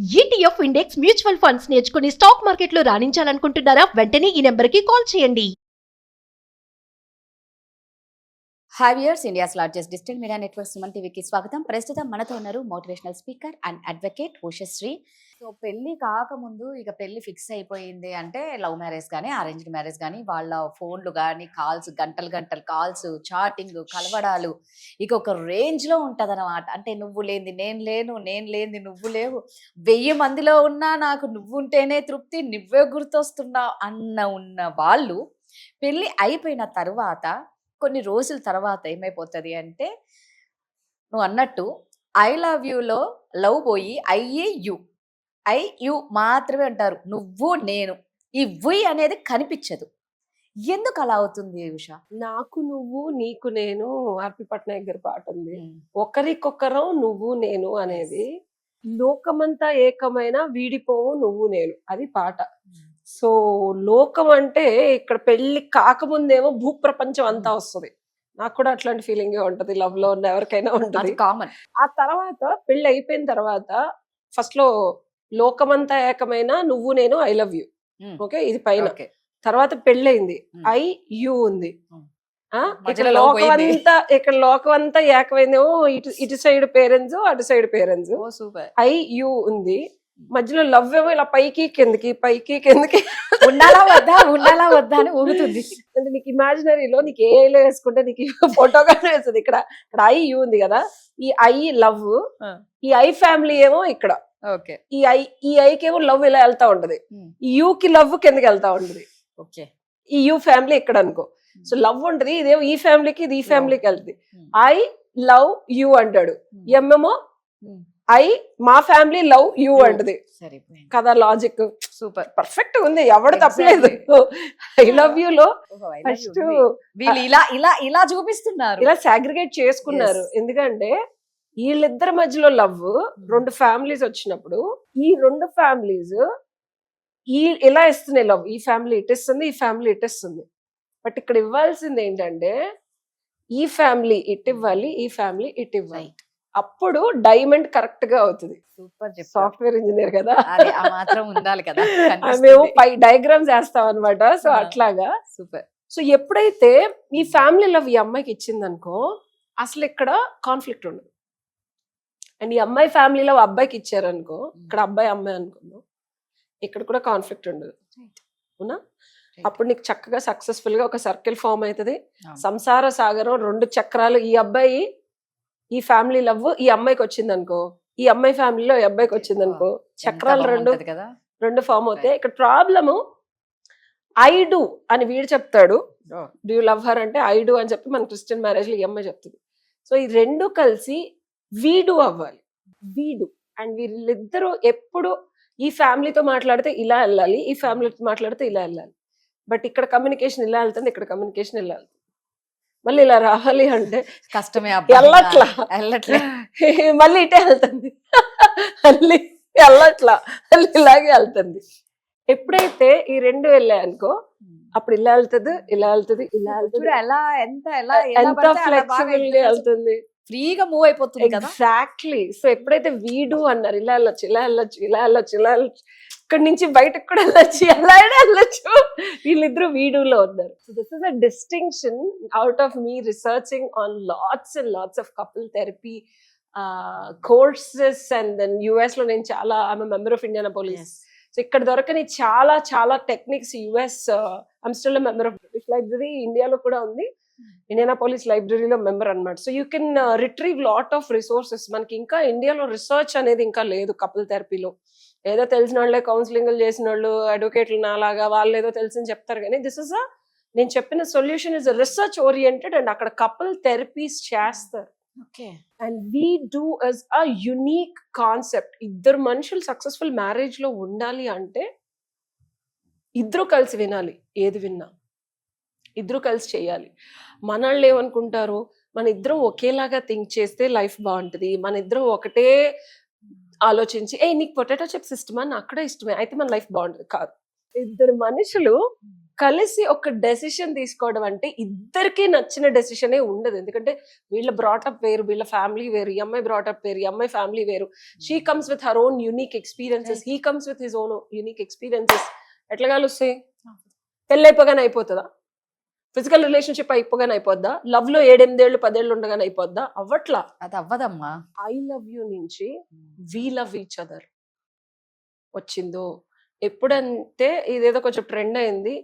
ETF index mutual funds నేర్చుకుని stock మార్కెట్లో రాణించాలనుకుంటున్నారా? వెంటనే ఈ నెంబర్కి కాల్ చేయండి. Hi viewers, India's largest digital media network Suman టీవీకి స్వాగతం. ప్రస్తుతం మనతో ఉన్నారు motivational speaker and advocate Ushasri. So పెళ్లి కాకముందు ఇక పెళ్లి ఫిక్స్ అయిపోయింది అంటే లవ్ మ్యారేజ్ కానీ అరేంజ్డ్ మ్యారేజ్ కానీ వాళ్ళ ఫోన్లు కానీ కాల్స్ గంటలు గంటలు కాల్స్ చాటింగ్ కలవడాలు ఇక ఒక రేంజ్లో ఉంటుంది అనమాట. అంటే నువ్వు లేనిది నేను లేను, నేను లేనిది నువ్వు లేవు, 1000 మందిలో ఉన్నా నాకు నువ్వు ఉంటేనే తృప్తి, నువ్వే గుర్తొస్తున్నావు ఉన్న వాళ్ళు పెళ్ళి అయిపోయిన తర్వాత కొన్ని రోజుల తర్వాత ఏమైపోతుంది అంటే నువ్వు అన్నట్టు ఐ లవ్ యూలో లవ్ పోయి ఐ యు మాత్రమే అంటారు. నువ్వు నేను ఈ వుయ్ అనేది కనిపించదు. ఎందుకు అలా అవుతుంది ఉషా? నాకు నువ్వు నీకు నేను ఆర్పి పట్నాయక్ గారి పాట ఉంది. ఒకరికొకరం నువ్వు నేను అనేది లోకమంతా ఏకమైన వీడిపోవు నువ్వు నేను, అది పాట. సో లోకం అంటే ఇక్కడ పెళ్లి కాకముందేమో భూప్రపంచం అంతా వస్తుంది. నాకు కూడా అట్లాంటి ఫీలింగ్ ఉంటది, లవ్ లో ఉన్న ఎవరికైనా ఉంటుంది. కామన్. ఆ తర్వాత పెళ్లి అయిపోయిన తర్వాత ఫస్ట్ లో లోకమంతా ఏకమైన నువ్వు నేను ఐ లవ్ యూ, ఓకే, ఇది పైన. తర్వాత పెళ్ళయింది, ఐ యు ఉంది. ఇక్కడ లోకం అంతా ఏకమైందేమో, ఇటు సైడ్ పేరెంట్స్ అటు సైడ్ పేరెంట్స్, ఐ యు ఉంది. మధ్యలో లవ్ ఏమో ఇలా పైకి కిందకి ఉండాలా వద్దా అని ఊగుతుంది. అంటే నీకు ఇమాజినరీలో నీకు ఏ ఐలో వేసుకుంటే నీకు ఫోటోగానే వేస్తుంది. ఇక్కడ ఐ యు ఉంది కదా, ఈ ఐ లవ్, ఈ ఐ ఫ్యామిలీ ఏమో ఇక్కడ. ఈ ఐకి ఏమో లవ్ ఇలా వెళ్తా ఉంటది, ఈ యూ కి లవ్ కిందకి వెళ్తా ఉంటది. ఈ యూ ఫ్యామిలీ ఇక్కడ అనుకో. సో లవ్ ఉంటది, ఇదేమో ఈ ఫ్యామిలీకి ఇది ఈ ఫ్యామిలీకి వెళ్తుంది. ఐ లవ్ యూ అంటాడు, ఏమేమో ఐ మా ఫ్యామిలీ లవ్ యూ అంటది కదా. లాజిక్ సూపర్ పర్ఫెక్ట్ ఉంది, ఎవడు తప్పలేదు. ఐ లవ్ యూ లో ఫస్ట్ ఇలా చూపిస్తున్నారు, ఇలా సాగ్రిగేట్ చేసుకున్నారు. ఎందుకంటే వీళ్ళిద్దరి మధ్యలో లవ్, రెండు ఫ్యామిలీస్ వచ్చినప్పుడు ఈ రెండు ఫ్యామిలీస్ ఇలా ఇస్తున్నాయి లవ్. ఈ ఫ్యామిలీ ఇటిస్తుంది, ఈ ఫ్యామిలీ ఇటిస్తుంది. బట్ ఇక్కడ ఇవ్వాల్సింది ఏంటంటే ఈ ఫ్యామిలీ ఇట్ ఇవ్వాలి, ఈ ఫ్యామిలీ ఇట్ ఇవ్వాలి. అప్పుడు డైమండ్ కరెక్ట్ గా అవుతుంది. సూపర్. సాఫ్ట్వేర్ ఇంజనీర్ కదా, ఉండాలి కదా, మేము డయాగ్రామ్స్ వేస్తాం అనమాట. సో అట్లాగా సూపర్. సో ఎప్పుడైతే ఈ ఫ్యామిలీ లవ్ ఈ అమ్మాయికి ఇచ్చింది అనుకో, అసలు ఇక్కడ కాన్ఫ్లిక్ట్ ఉండదు. అండ్ ఈ అమ్మాయి ఫ్యామిలీలో అబ్బాయికి ఇచ్చారనుకో, ఇక్కడ అబ్బాయి అమ్మాయి అనుకుందాం, ఇక్కడ కూడా కాన్ఫ్లిక్ట్ ఉండదు. అవునా? అప్పుడు నీకు చక్కగా సక్సెస్ఫుల్ గా ఒక సర్కిల్ ఫామ్ అవుతుంది. సంసార సాగరం, 2 చక్రాలు. ఈ అబ్బాయి ఈ ఫ్యామిలీ లవ్ ఈ అమ్మాయికి వచ్చింది అనుకో, ఈ అమ్మాయి ఫ్యామిలీలో ఈ అబ్బాయికి వచ్చింది అనుకో, చక్రాలు రెండు ఫామ్ అవుతాయి. ఇక్కడ ప్రాబ్లము ఐ డూ అని వీడు చెప్తాడు, డూ యూ లవ్ హర్ అంటే ఐ డూ అని చెప్పి మన క్రిస్టియన్ మ్యారేజ్ లో ఈ అమ్మాయి చెప్తుంది. సో ఈ రెండు కలిసి వీడు అవ్వాలి, వీడు. అండ్ వీళ్ళిద్దరూ ఎప్పుడు ఈ ఫ్యామిలీతో మాట్లాడితే ఇలా వెళ్ళాలి, ఈ ఫ్యామిలీతో మాట్లాడితే ఇలా వెళ్ళాలి. బట్ ఇక్కడ కమ్యూనికేషన్ ఇలా వెళ్తుంది, ఇక్కడ కమ్యూనికేషన్ ఇలా వెళ్తుంది. మళ్ళీ ఇలా రావాలి అంటే కష్టమే, వెళ్ళట్లా, మళ్ళీ ఇటే వెళ్తుంది, మళ్ళీ వెళ్ళట్లా, మళ్ళీ ఇలాగే వెళ్తుంది. ఎప్పుడైతే ఈ రెండు వెళ్ళాయనుకో, అప్పుడు ఇలా వెళ్తుంది, ఇలా వెళ్తుంది, ఇలా వెళ్తుంది. ఎంత ఫ్లెక్సిబుల్ గా వెళ్తుంది, ఫ్రీగా మూవ్ అయిపోతుంది కదా. ఎగ్జాక్ట్లీ. సో ఎప్పుడైతే వీడు అన్నారు, ఇలా వెళ్ళొచ్చు, ఇలా వెళ్ళొచ్చు, ఇలా వెళ్ళొచ్చు, ఇలా వెళ్ళొచ్చు, ఇక్కడ నుంచి బయటకు కూడా వెళ్ళొచ్చు, ఎలా అయినా వెళ్ళొచ్చు, వీళ్ళిద్దరు వీడులో ఉన్నారు. So this is a distinction out of me researching on lots and lots of couple therapy courses. And then US లో నేను చాలా I'm member of Indianapolis. So ఇక్కడ దొరకని చాలా చాలా techniques US. I'm still member of British library, ఇండియాలో కూడా ఉంది, ఇండియానాపోలిస్ లైబ్రరీలో మెంబర్ అన్నమాట. So you can retrieve lot of resources. మనకి ఇంకా ఇండియాలో రీసెర్చ్ అనేది ఇంకా లేదు కపుల్ థెరపీలో. ఏదో తెలిసిన వాళ్ళే కౌన్సిలింగ్లు చేసిన వాళ్ళు, అడ్వకేట్లు నాలాగా వాళ్ళు ఏదో తెలిసి చెప్తారు. కానీ దిస్ ఇస్ నేను చెప్పిన solution is research oriented. And అక్కడ కపుల్ థెరపీస్ చేస్తారు. And we do as a unique concept. ఇద్దరు మనుషులు సక్సెస్ఫుల్ మ్యారేజ్ లో ఉండాలి అంటే ఇద్దరు కలిసి వినాలి, ఏది విన్నా ఇద్దరు కలిసి చేయాలి. మనళ్ళు ఏమనుకుంటారు, మన ఇద్దరం ఒకేలాగా థింక్ చేస్తే లైఫ్ బాగుంటుంది, మన ఇద్దరం ఒకటే ఆలోచించి నీకు పొటాటో చిప్స్ ఇష్టమా, నాకు కూడా ఇష్టమే, అయితే మన లైఫ్ బాగుంటుంది. కాదు, ఇద్దరు మనుషులు కలిసి ఒక డెసిషన్ తీసుకోవడం అంటే ఇద్దరికి నచ్చిన డెసిషనే ఉండదు. ఎందుకంటే వీళ్ళ బ్రాటప్ వేరు, వీళ్ళ ఫ్యామిలీ వేరు, ఈ అమ్మాయి బ్రాటప్ వేరు, ఈ అమ్మాయి ఫ్యామిలీ వేరు. She comes with her own unique experiences, he comes with his own unique experiences. ఎట్లా కలుస్తాయి? పెళ్ళి అయిపోగానే అయిపోతుందా? ఫిజికల్ రిలేషన్షిప్ అయిపోగానే అయిపోద్దా? లవ్ లో 7-8 ఏళ్ళు 10 ఏళ్ళు ఉండగానే అయిపోద్దా? అవ్వట్లా. అది అవ్వదమ్మా. ఐ లవ్ యూ నుంచి వీ లవ్ ఈచ్ అదర్ వచ్చిందో ఎప్పుడంటే ఇదేదో కొంచెం ట్రెండ్ అయింది.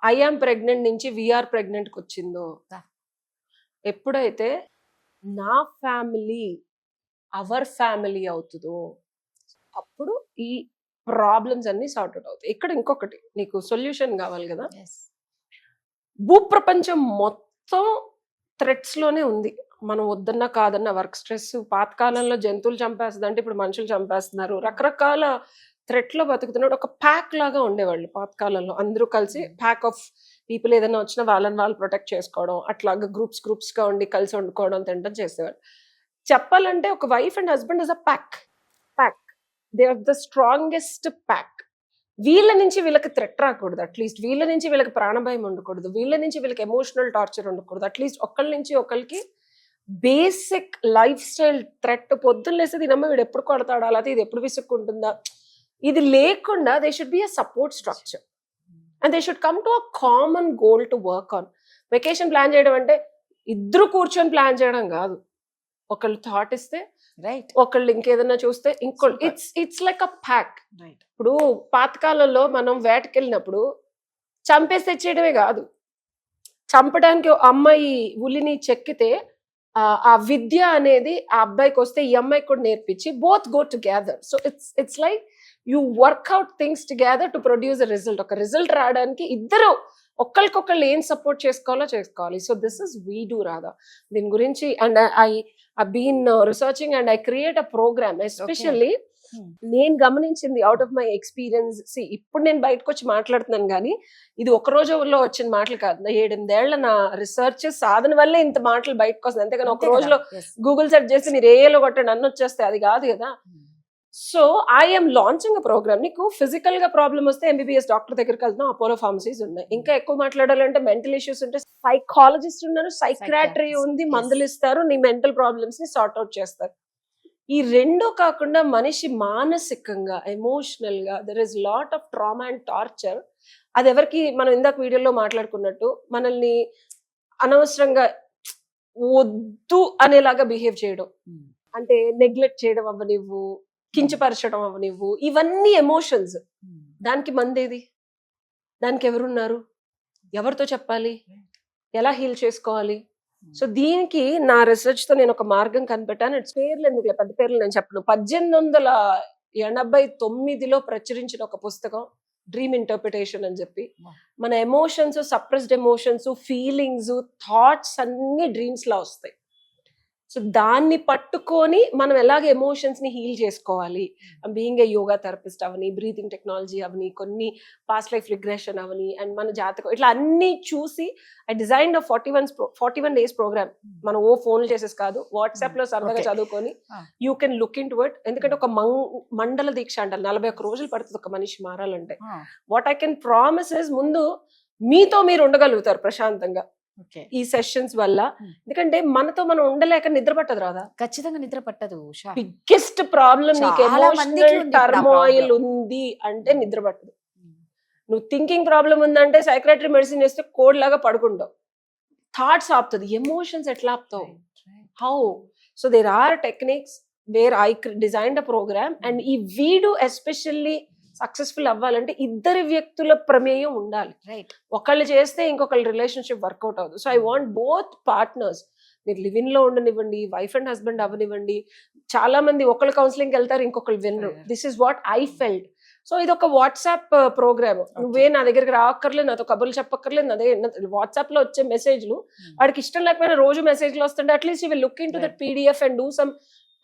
ఐఆమ్ ప్రెగ్నెంట్ నుంచి వీఆర్ ప్రెగ్నెంట్కి వచ్చిందో, ఎప్పుడైతే నా ఫ్యామిలీ అవర్ ఫ్యామిలీ అవుతుందో అప్పుడు ఈ ప్రాబ్లమ్స్ అన్ని సార్ట్ అవుట్ అవుతాయి. ఇక్కడ ఇంకొకటి నీకు సొల్యూషన్ కావాలి కదా. భూప్రపంచం మొత్తం థ్రెట్స్ లోనే ఉంది. మనం వద్దన్నా కాదన్నా వర్క్ స్ట్రెస్, పాతకాలంలో జంతువులు చంపేస్తుంది అంటే ఇప్పుడు మనుషులు చంపేస్తున్నారు. రకరకాల థ్రెట్ లో బతుకుతున్నాడు. ఒక ప్యాక్ లాగా ఉండేవాళ్ళు పాతకాలంలో, అందరూ కలిసి ప్యాక్ ఆఫ్ పీపుల్ ఏదైనా వచ్చినా వాళ్ళని వాళ్ళు ప్రొటెక్ట్ చేసుకోవడం, అట్లాగా గ్రూప్స్ గా ఉండి కలిసి వండుకోవడం తినడం చేసేవాళ్ళు. చెప్పాలంటే ఒక wife and husband is a pack. They are the strongest pack. వీళ్ళ నుంచి వీళ్ళకి థ్రెట్ రాకూడదు, అట్లీస్ట్ వీళ్ళ నుంచి వీళ్ళకి ప్రాణభయం ఉండకూడదు, వీళ్ళ నుంచి వీళ్ళకి ఎమోషనల్ టార్చర్ ఉండకూడదు. అట్లీస్ట్ ఒకళ్ళ నుంచి ఒకరికి బేసిక్ లైఫ్ స్టైల్ థ్రెట్. పొద్దున్న లేసి దీనమ్మ వీడు ఎప్పుడు కొడతాడా, లేకపోతే ఇది ఎప్పుడు విసుక్కుంటుందా, ఇది లేకుండా they should be a support structure and they should come to a common goal to work on. Vacation plan చేయడం అంటే ఇద్దరు కూర్చొని ప్లాన్ చేయడం కాదు. ఒకళ్ళు థాట్ ఇస్తే రైట్, ఒకళ్ళు ఇంకేదన్నా చూస్తే ఇంకోళ్ళు. It's like a pack. ఇప్పుడు పాతకాలంలో మనం వేటకెళ్ళినప్పుడు చంపేసి తెచ్చేయడమే కాదు, చంపడానికి అమ్మాయి ఉలిని చెక్కితే ఆ విద్య అనేది ఆ అబ్బాయికి వస్తే ఈ అమ్మాయికి కూడా నేర్పించి both go together. So it's like you work out things together to produce a result. ఒక రిజల్ట్ రావడానికి ఇద్దరు ఒకరికొకళ్ళు ఏం సపోర్ట్ చేసుకోవాలి. So this is we do Radha. దీని గురించి and I been researching and I create a programme especially. నేను గమనించింది అవుట్ ఆఫ్ మై ఎక్స్పీరియన్స్. ఇప్పుడు నేను బయటకు వచ్చి మాట్లాడుతున్నాను కానీ ఇది ఒక రోజులో వచ్చిన మాటలు కాదు. 7-8 ఏళ్ల నా రీసెర్చ్ సాధన వల్లే ఇంత మాటలు బయటకు వస్తుంది. అంతేగాని ఒక రోజులో గూగుల్ సెర్చ్ చేసి మీరు ఏలో కొట్టండి అన్ని వచ్చేస్తే అది కాదు కదా. So I'm launching a programme. నీకు ఫిజికల్ గా ప్రాబ్లమ్ వస్తే ఎంబీబీఎస్ డాక్టర్ దగ్గరికి వెళ్తాం, అపోలో ఫార్మసీస్ ఉన్నాయి. ఇంకా ఎక్కువ మాట్లాడాలంటే మెంటల్ ఇష్యూస్ ఉంటే సైకాలజిస్ట్ ఉన్నారు, సైక్రాటరీ ఉంది, మందులు ఇస్తారు, నీ మెంటల్ ప్రాబ్లమ్స్ ని సార్ట్ అవుట్ చేస్తారు. ఈ రెండు కాకుండా మనిషి మానసికంగా ఎమోషనల్ గా there is lot of trauma and torture. అది ఎవరికి మనం ఇందాక వీడియోలో మాట్లాడుకున్నట్టు మనల్ని అనవసరంగా వద్దు అనేలాగా బిహేవ్ చేయడం, అంటే నెగ్లెక్ట్ చేయడం అవ్వనివ్వు, కించపరచడం అవ్వనివ్వు, ఇవన్నీ ఎమోషన్స్. దానికి మందేది? దానికి ఎవరున్నారు? ఎవరితో చెప్పాలి? ఎలా హీల్ చేసుకోవాలి? సో దీనికి నా రీసెర్చ్ తో నేను ఒక మార్గం కనిపెట్టాను. ఇట్స్ పేర్లు ఎందుకు, పెద్ద పేర్లు నేను చెప్పను. 1889లో ప్రచురించిన ఒక పుస్తకం డ్రీమ్ ఇంటర్ప్రిటేషన్ అని చెప్పి. మన emotions, suppressed emotions, feelings, thoughts అన్ని డ్రీమ్స్ లా వస్తాయి. సో దాన్ని పట్టుకొని మనం ఎలాగ ఎమోషన్స్ ని హీల్ చేసుకోవాలి, బీయింగ్ ఏ యోగా థెరపిస్ట్ అవని, బ్రీతింగ్ టెక్నాలజీ అవని, కొన్ని పాస్ట్ లైఫ్ రిగ్రెషన్ అవని, అండ్ మన జాతకం, ఇట్లా అన్ని చూసి ఐ డిజైన్డ్ 41 days ప్రోగ్రామ్. మనం ఫోన్లు చేసేసి కాదు, వాట్సాప్ లో సరదాగా చదువుకొని you can look in to it. ఎందుకంటే ఒక మండల దీక్ష అంటారు, 41 రోజులు పడుతుంది ఒక మనిషి మారాలంటే. What I can promise is ముందు మీతో మీరు ఉండగలుగుతారు ప్రశాంతంగా ఈ సెషన్స్ వల్ల. ఎందుకంటే మనతో మనం ఉండలేక నిద్ర పట్టదు రాదా? ఖచ్చితంగా నిద్ర పట్టదు. బిగ్గెస్ట్ ప్రాబ్లం నీకు ఎమోషనల్ టర్మాయిల్ ఉంది అంటే నిద్ర పట్టదు. నువ్వు థింకింగ్ ప్రాబ్లం ఉందంటే సైక్రాటరీ మెడిసిన్ చేస్తే కోడ్ లాగా పడుకుంటావు, థాట్స్ ఆపుతుంది. ఎమోషన్స్ ఎట్లా ఆపుతావు? How? So there are techniques where I designed a programme. And ఈ వీడు ఎస్పెషల్లీ సక్సెస్ఫుల్ అవ్వాలంటే ఇద్దరు వ్యక్తుల ప్రమేయం ఉండాలి. రైట్, ఒకళ్ళు చేస్తే ఇంకొకళ్ళ రిలేషన్షిప్ వర్కౌట్ అవుతుంది. So I want both partners. మీరు లివ్ ఇన్ లో ఉండనివ్వండి, వైఫ్ అండ్ హస్బెండ్ అవనివ్వండి. చాలా మంది ఒకళ్ళు కౌన్సిలింగ్ వెళ్తారు, ఇంకొకళ్ళు వినరు. This is what I felt. So ఇది ఒక వాట్సాప్ ప్రోగ్రామ్. నువ్వే నా దగ్గరికి రావక్కర్లేదు, నాతో కబుర్లు చెప్పక్కర్లేదు. అదే వాట్సాప్ లో వచ్చే మెసేజ్లు వాడికి ఇష్టం లేకపోయినా రోజు మెసేజ్లు వస్తుంటే at least you will look in to that PDF and do some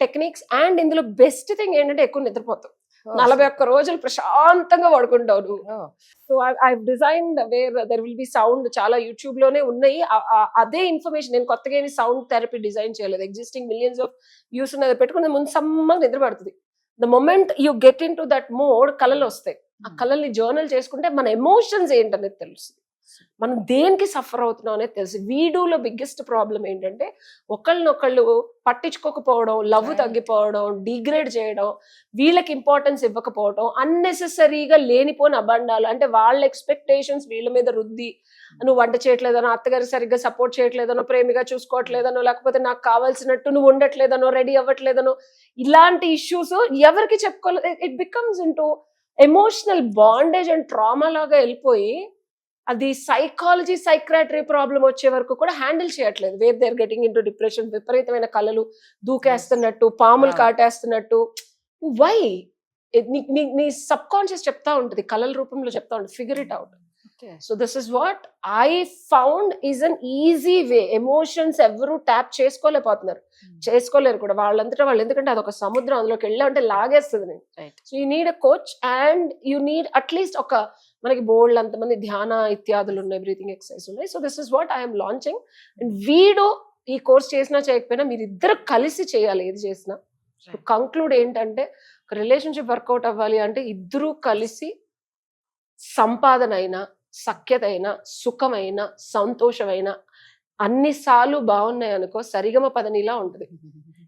techniques. And ఇందులో బెస్ట్ థింగ్ ఏంటంటే ఎక్కువ నిద్రపోతావు. 41 రోజులు ప్రశాంతంగా పడుకుంటావు నువ్వు. So I designed where there will be sound. చాలా యూట్యూబ్ లోనే ఉన్నాయి అదే ఇన్ఫర్మేషన్. నేను కొత్తగా ఏమి సౌండ్ థెరపీ డిజైన్ చేయలేదు. ఎగ్జిస్టింగ్ మిలియన్స్ ఆఫ్ వ్యూస్ ఉన్నది పెట్టుకుని ముందు సమ్మగా నిద్ర పడుతుంది. The moment you get in to that mode కళలు వస్తాయి. ఆ కళల్ని జర్నల్ చేసుకుంటే మన ఎమోషన్స్ ఏంటనేది తెలుస్తుంది. మనం దేనికి సఫర్ అవుతున్నాం అనేది తెలుసు. వీడులో బిగ్గెస్ట్ ప్రాబ్లం ఏంటంటే ఒకళ్ళనొకళ్ళు పట్టించుకోకపోవడం, లవ్ Right. తగ్గిపోవడం, డిగ్రేడ్ చేయడం, వీళ్ళకి ఇంపార్టెన్స్ ఇవ్వకపోవడం, అన్నెసెసరీగా లేనిపోని అబండాలు, అంటే వాళ్ళ ఎక్స్పెక్టేషన్స్ వీళ్ళ మీద రుద్ది, నువ్వు వంట చేయట్లేదనో, అత్తగారు సరిగ్గా సపోర్ట్ చేయట్లేదనో, ప్రేమిగా చూసుకోవట్లేదనో, లేకపోతే నాకు కావాల్సినట్టు నువ్వు ఉండట్లేదనో, రెడీ అవ్వట్లేదనో, ఇలాంటి ఇష్యూస్ ఎవరికి చెప్పుకోలేదు. It becomes into emotional bondage and trauma లాగా వెళ్ళిపోయి అది సైకాలజీ సైక్రాటరీ ప్రాబ్లం వచ్చే వరకు కూడా హ్యాండిల్ చేయట్లేదు. Where they are getting into depression, విపరీతమైన కళలు దూకేస్తున్నట్టు, పాములు కాటేస్తున్నట్టు. వై? నీ సబ్ కాన్షియస్ చెప్తా ఉంటుంది, కళల రూపంలో చెప్తా ఉంటుంది, figure it out. So this is what I found is an easy way. Emotions ఎవరు ట్యాప్ చేసుకోలేరు కూడా వాళ్ళంతటా వాళ్ళు, ఎందుకంటే అదొక సముద్రం, అందులోకి వెళ్ళామంటే లాగేస్తుంది నేను. So you need a coach and you need at least ఒక, మనకి బోల్డ్ అంతమంది ధ్యాన ఇత్యాదులు ఉన్నాయి, బ్రీతింగ్ ఎక్సర్సైజ్ ఉన్నాయి. So this is what I'm launching. And వీడు ఈ కోర్స్ చేసినా చేయకపోయినా మీరు ఇద్దరు కలిసి చేయాలి ఏది చేసినా. కంక్లూడ్ ఏంటంటే, ఒక రిలేషన్షిప్ వర్కౌట్ అవ్వాలి అంటే ఇద్దరూ కలిసి సంపాదన అయినా, సఖ్యత అయినా, సుఖమైన, సంతోషమైన, అన్నిసార్లు బాగున్నాయి అనుకో సరిగమ పదనిలా ఉంటది.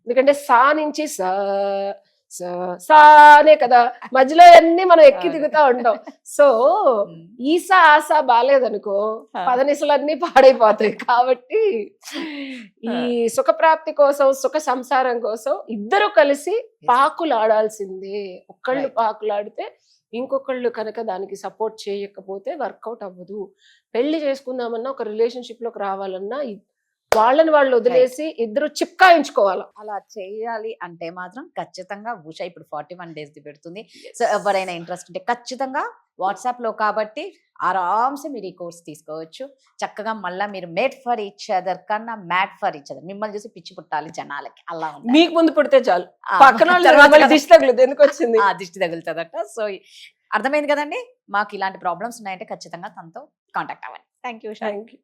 ఎందుకంటే సా నుంచి సానే కదా, మధ్యలో అన్ని మనం ఎక్కి దిగుతా ఉంటాం. సో ఈసా ఆసా బాగాలేదనుకో పదనిసలన్నీ పాడైపోతాయి. కాబట్టి ఈ సుఖప్రాప్తి కోసం, సుఖ సంసారం కోసం ఇద్దరు కలిసి పాకులు ఆడాల్సిందే. ఒకళ్ళు పాకులాడితే ఇంకొకళ్ళు కనుక దానికి సపోర్ట్ చేయకపోతే వర్కౌట్ అవ్వదు. పెళ్లి చేసుకుందామన్నా, ఒక రిలేషన్షిప్ లోకి రావాలన్నా వాళ్ళని వాళ్ళు వదిలేసి ఇద్దరు చిప్కాయించుకోవాలి. అలా చేయాలి అంటే మాత్రం ఖచ్చితంగా ఉష ఇప్పుడు 41 days పెడుతుంది. సో ఎవరైనా ఇంట్రెస్ట్ ఉంటే ఖచ్చితంగా వాట్సాప్ లో కాబట్టి ఆరామ్సే మీరు ఈ కోర్స్ తీసుకోవచ్చు. చక్కగా మళ్ళీ మీరు మేడ్ ఫర్ ఈచ్ అదర్ కన్నా మ్యాడ్ ఫర్ ఈచ్ అదర్. మిమ్మల్ని చూసి పిచ్చి పుట్టాలి జనాలకి, అలా ఉంది. మీకు ముందు పుడితే చాలు, ఆ, పక్కన తర్వాత దిష్టి తగులుతుంది. ఎందుకు వచ్చింది? ఆ దిష్టి తగులుతుందట. సో అర్థమైంది కదండి. మాకు ఇలాంటి ప్రాబ్లమ్స్ ఉన్నాయంటే ఖచ్చితంగా తనతో కాంటాక్ట్ అవ్వండి. Thank you. Thank you.